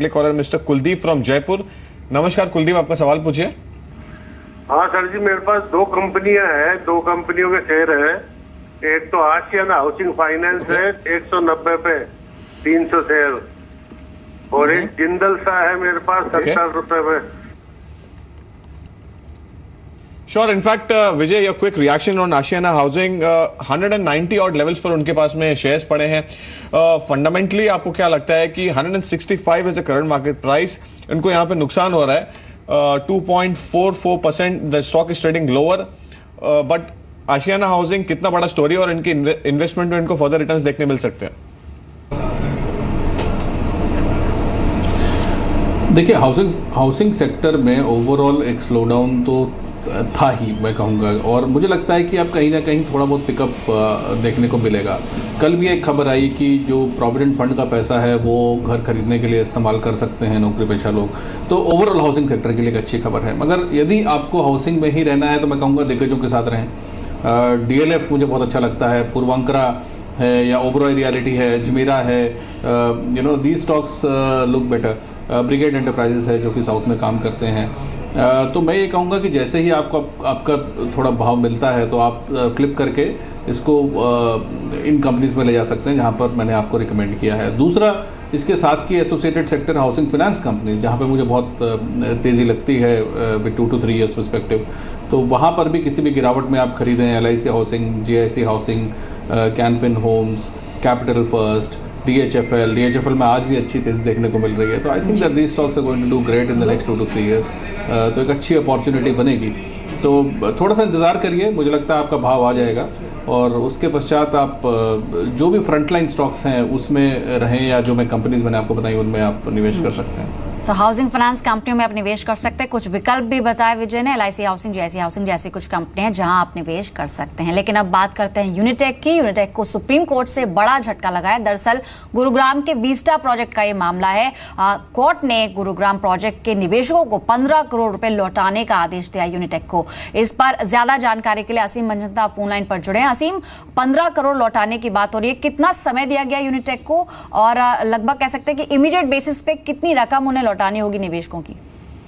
Collar mister Kuldeep from Jaipur. नमस्कार कुलदीप, आपका सवाल पूछिए। हाँ सर जी, मेरे पास दो कंपनियां हैं, दो कंपनियों के शेयर है। एक तो आशियाना हाउसिंग फाइनेंस है 190 पे 300 शेयर, और एक जिंदल सा है मेरे पास 70 रुपए पे। Sure. In fact, Vijay, your quick reaction on Ashiana Housing, 190 odd levels पर उनके पास में शेयर्स पड़े हैं। फंडामेंटली आपको क्या लगता है कि 165 is the current market price, इनको यहाँ पे नुकसान हो रहा है 2.44%, the stock is trading lower, but Ashiana housing कितना बड़ा स्टोरी और इनकी इन्वेस्टमेंट में इनको फर्दर रिटर्न्स देखने मिल सकते हैं? देखिए, हाउसिंग सेक्टर में ओवरऑल एक स्लोडाउन तो था ही, मैं कहूँगा, और मुझे लगता है कि अब कहीं ना कहीं थोड़ा बहुत पिकअप देखने को मिलेगा। कल भी एक खबर आई कि जो प्रोविडेंट फंड का पैसा है वो घर खरीदने के लिए इस्तेमाल कर सकते हैं नौकरी पेशा लोग, तो ओवरऑल हाउसिंग सेक्टर के लिए एक अच्छी खबर है। मगर यदि आपको हाउसिंग में ही रहना है तो मैं कहूँगा दिग्गजों के साथ रहें। DLF मुझे बहुत अच्छा लगता है, पूर्वांकरा है या ओबरॉय रियलिटी है, अजमेरा है, these stocks look better. Brigade enterprises है जो कि साउथ में काम करते हैं। तो मैं ये कहूँगा कि जैसे ही आपका थोड़ा भाव मिलता है तो आप फ्लिप करके इसको इन कंपनीज में ले जा सकते हैं जहाँ पर मैंने आपको रिकमेंड किया है। दूसरा, इसके साथ की associated sector housing finance company, जहाँ पे मुझे बहुत तेज़ी लगती है विद 2 to 3 years पर्सपेक्टिव, तो वहाँ पर भी किसी भी गिरावट में आप खरीदें, LIC housing, GIC housing, Canfin homes, capital first, DHFL में आज भी अच्छी तेज़ी देखने को मिल रही है। तो I think that these stocks are going to do great in the next 2 to 3 years। तो एक अच्छी अपॉर्चुनिटी बनेगी, तो थोड़ा सा इंतज़ार करिए, मुझे लगता है आपका भाव आ जाएगा, और उसके पश्चात आप जो भी फ्रंटलाइन स्टॉक्स हैं उसमें रहें, या जो मैं कंपनीज मैंने आपको बताई उनमें आप निवेश कर सकते हैं। तो हाउसिंग फाइनेंस कंपनियों में आप निवेश कर सकते हैं। कुछ विकल्प भी बताए विजय ने, LIC हाउसिंग, GIC हाउसिंग जैसी कुछ कंपनियां हैं जहां आप निवेश कर सकते हैं। लेकिन अब बात करते हैं यूनिटेक की। यूनिटेक को सुप्रीम कोर्ट से बड़ा झटका लगा है। दरअसल गुरुग्राम के वीस्टा प्रोजेक्ट का ये मामला है। कोर्ट ने गुरुग्राम प्रोजेक्ट के निवेशकों को 15 करोड़ रुपए लौटाने का आदेश दिया यूनिटेक को। इस पर ज्यादा जानकारी के लिए असीम मंजंता फोन लाइन पर जुड़े हैं। असीम, 15 करोड़ लौटाने की बात हो रही है, कितना समय दिया गया यूनिटेक को, और लगभग कह सकते हैं कि इमीडिएट बेसिस पे कितनी रकम उन्हें लौटानी होगी निवेशकों की?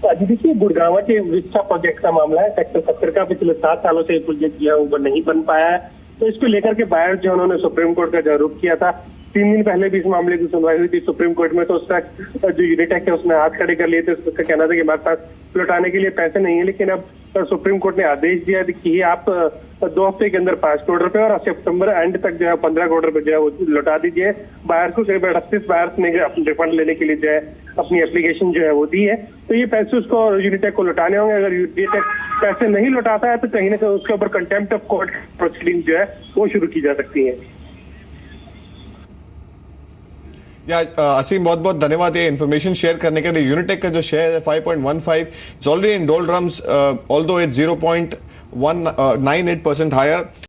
देखिए, गुड़गांव के विस्टा प्रोजेक्ट का मामला है। सेक्टर 70 का पिछले 7 सालों से प्रोजेक्ट किया वो नहीं बन पाया है, तो इसको लेकर के बायर जो उन्होंने सुप्रीम कोर्ट का जो रुख किया था, 3 दिन पहले भी इस मामले की सुनवाई हुई थी सुप्रीम कोर्ट में। तो उसका जो यूनिटेक है उसने हाथ खड़े कर लिए थे। उसका कहना था कि हमारे पास लौटाने के लिए पैसे नहीं है, लेकिन अब सुप्रीम कोर्ट ने आदेश दिया कि आप 2 हफ्ते के अंदर 5 करोड़ रुपए और सितंबर एंड तक जो है 15 करोड़ रुपए जो है वो लौटा दीजिए। बायर को करीब 38 बायर्स ने अपने रिफंड लेने के लिए जो है अपनी एप्लीकेशन जो है वो दी है। तो ये पैसे उसको यूनिटेक को लौटाने होंगे। अगर यूनिटेक पैसे नहीं लौटाता है तो कहीं ना कहीं उसके ऊपर कंटेम्प्ट ऑफ कोर्ट प्रोसीडिंग जो है वो शुरू की जा सकती है। असीम, बहुत बहुत धन्यवाद ये इन्फॉर्मेशन शेयर करने के लिए। यूनिटेक का जो शेयर है 5.15 it's already in doldrums, although it's 0.198% higher.